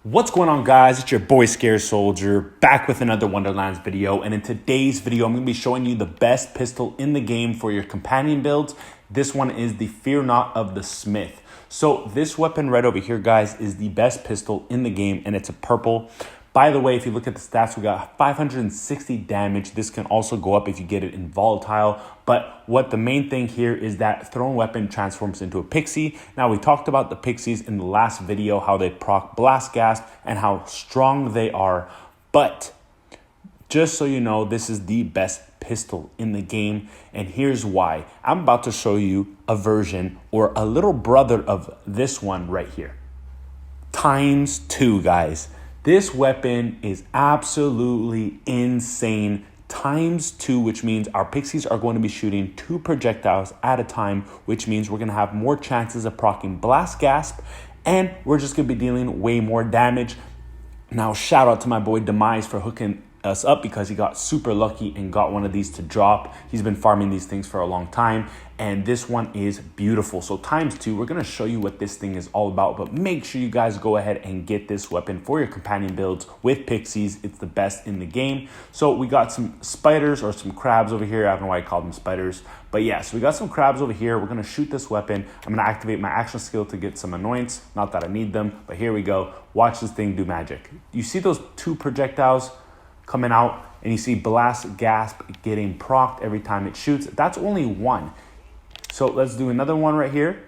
What's going on, guys? It's your boy Scared Soldier back with another Wonderlands video, and in today's video I'm going to be showing you the best pistol in the game for your companion builds. This one is the Fear Not of the Smith. So this weapon right over here, guys, is the best pistol in the game, and it's a purple. By the way, if you look at the stats, we got 560 damage. This can also go up if you get it in volatile. But what the main thing here is that thrown weapon transforms into a pixie. Now, we talked about the pixies in the last video, how they proc blast gasp and how strong they are. But just so you know, this is the best pistol in the game. And here's why. I'm about to show you a version or a little brother of this one right here. ×2, guys. This weapon is absolutely insane. ×2, which means our pixies are going to be shooting 2 projectiles at a time, which means we're going to have more chances of proccing blast gasp, and we're just going to be dealing way more damage. Now, shout out to my boy Demise for hooking us up because he got super lucky and got one of these to drop. He's been farming these things for a long time, and this one is beautiful. So ×2, we're going to show you what this thing is all about, but make sure you guys go ahead and get this weapon for your companion builds with pixies. It's the best in the game. So we got some spiders or some crabs over here. I don't know why I call them spiders, but yeah, so we got some crabs over here. We're going to shoot this weapon. I'm going to activate my action skill to get some annoyance. Not that I need them, but here we go. Watch this thing do magic. You see those 2 projectiles coming out, and you see blast gasp getting procced every time it shoots. That's only 1. So let's do another one right here.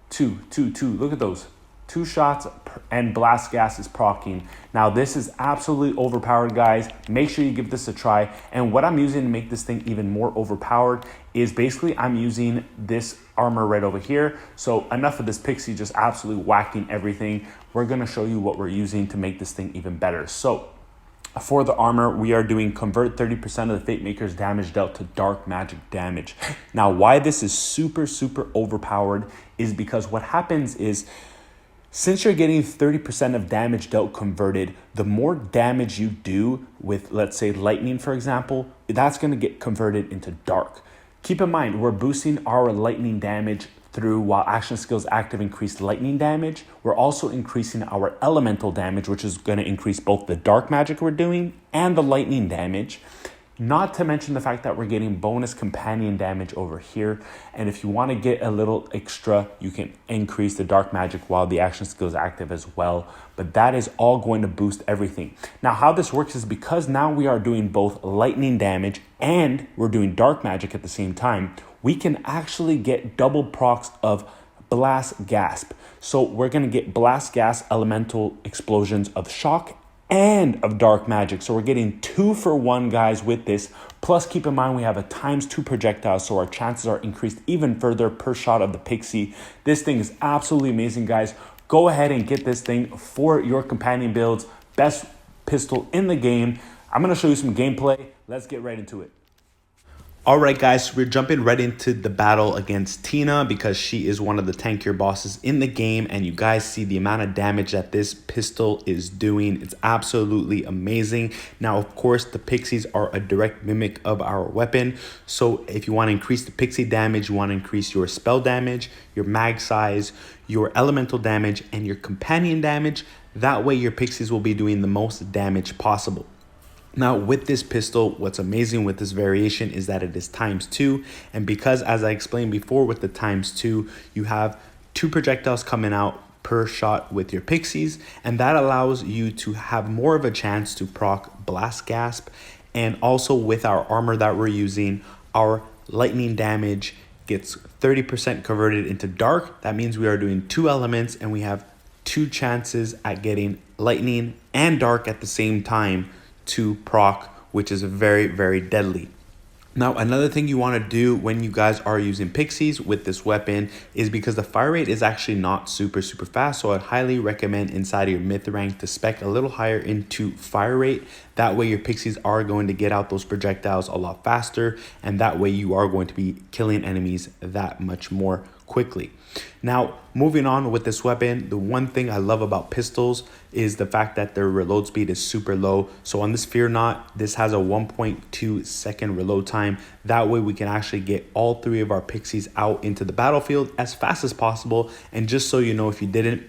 2. Look at those. 2 shots and blast gas is proccing. Now this is absolutely overpowered, guys. Make sure you give this a try. And what I'm using to make this thing even more overpowered is basically I'm using this armor right over here. So enough of this pixie just absolutely whacking everything. We're gonna show you what we're using to make this thing even better. So for the armor, we are doing convert 30% of the Fate Maker's damage dealt to dark magic damage. Now, why this is super overpowered is because what happens is, since you're getting 30% of damage dealt converted, the more damage you do with, let's say, lightning, for example, that's going to get converted into dark. Keep in mind, we're boosting our lightning damage through while action skills active increase lightning damage. We're also increasing our elemental damage, which is going to increase both the dark magic we're doing and the lightning damage. Not to mention the fact that we're getting bonus companion damage over here. And if you want to get a little extra, you can increase the dark magic while the action skill is active as well. But that is all going to boost everything. Now, how this works is because now we are doing both lightning damage and we're doing dark magic at the same time, we can actually get double procs of blast gasp. So we're going to get blast gas elemental explosions of shock and of dark magic. So we're getting 2 for 1, guys, with this. Plus, keep in mind we have a ×2 projectile, so our chances are increased even further per shot of the pixie. This thing is absolutely amazing, guys. Go ahead and get this thing for your companion builds. Best pistol in the game. I'm going to show you some gameplay. Let's get right into it. All right, guys, we're jumping right into the battle against Tina because she is one of the tankier bosses in the game, and you guys see the amount of damage that this pistol is doing. It's absolutely amazing. Now, of course, the pixies are a direct mimic of our weapon. So if you want to increase the pixie damage, you want to increase your spell damage, your mag size, your elemental damage, and your companion damage. That way your pixies will be doing the most damage possible. Now, with this pistol, what's amazing with this variation is that it is ×2. And because, as I explained before, with the ×2, you have 2 projectiles coming out per shot with your pixies. And that allows you to have more of a chance to proc blast gasp. And also with our armor that we're using, our lightning damage gets 30% converted into dark. That means we are doing 2 elements and we have 2 chances at getting lightning and dark at the same time to proc, which is very deadly. Now, another thing you want to do when you guys are using pixies with this weapon is, because the fire rate is actually not super fast, so I'd highly recommend inside of your myth rank to spec a little higher into fire rate. That way your pixies are going to get out those projectiles a lot faster, and that way you are going to be killing enemies that much more quickly. Now, moving on with this weapon, the one thing I love about pistols is the fact that their reload speed is super low. So on this Fear Not, this has a 1.2 second reload time. That way we can actually get all 3 of our pixies out into the battlefield as fast as possible. And just so you know, if you didn't,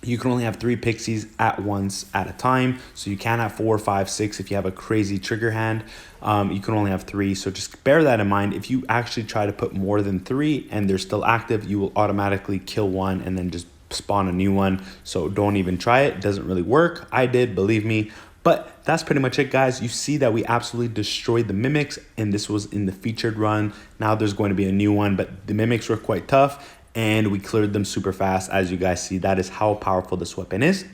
You can only have 3 pixies at once at a time. So you can't have 4, 5, 6 if you have a crazy trigger hand. You can only have 3. So just bear that in mind. If you actually try to put more than 3 and they're still active, you will automatically kill one and then just spawn a new one. So don't even try it. It doesn't really work. I did, believe me. But that's pretty much it, guys. You see that we absolutely destroyed the mimics, and this was in the featured run. Now there's going to be a new one, but the mimics were quite tough and we cleared them super fast. As you guys see, that is how powerful this weapon is.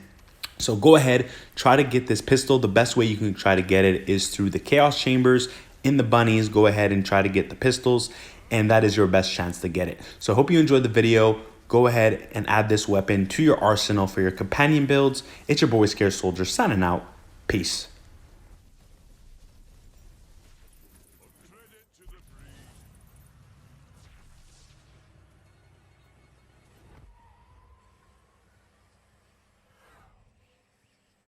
So go ahead, try to get this pistol. The best way you can try to get it is through the chaos chambers in the bunnies. Go ahead and try to get the pistols, and that is your best chance to get it. So I hope you enjoyed the video. Go ahead and add this weapon to your arsenal for your companion builds. It's your boy Scared Soldier signing out. Peace.